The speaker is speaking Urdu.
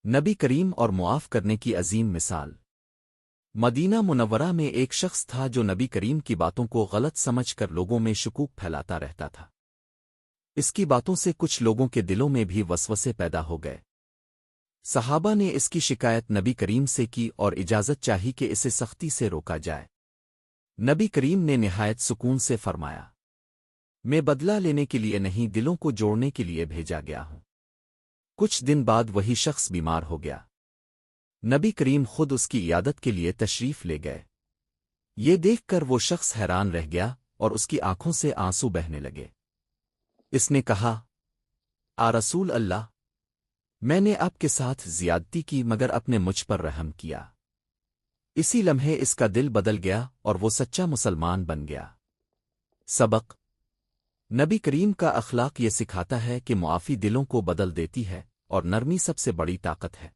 نبی کریم اور معاف کرنے کی عظیم مثال۔ مدینہ منورہ میں ایک شخص تھا جو نبی کریم کی باتوں کو غلط سمجھ کر لوگوں میں شکوک پھیلاتا رہتا تھا۔ اس کی باتوں سے کچھ لوگوں کے دلوں میں بھی وسوسے پیدا ہو گئے۔ صحابہ نے اس کی شکایت نبی کریم سے کی اور اجازت چاہی کہ اسے سختی سے روکا جائے۔ نبی کریم نے نہایت سکون سے فرمایا، میں بدلہ لینے کے لیے نہیں، دلوں کو جوڑنے کے لیے بھیجا گیا ہوں۔ کچھ دن بعد وہی شخص بیمار ہو گیا۔ نبی کریم خود اس کی عیادت کے لیے تشریف لے گئے۔ یہ دیکھ کر وہ شخص حیران رہ گیا اور اس کی آنکھوں سے آنسو بہنے لگے۔ اس نے کہا، آ رسول اللہ، میں نے آپ کے ساتھ زیادتی کی مگر اپنے مجھ پر رحم کیا۔ اسی لمحے اس کا دل بدل گیا اور وہ سچا مسلمان بن گیا۔ سبق: نبی کریم کا اخلاق یہ سکھاتا ہے کہ معافی دلوں کو بدل دیتی ہے اور نرمی سب سے بڑی طاقت ہے۔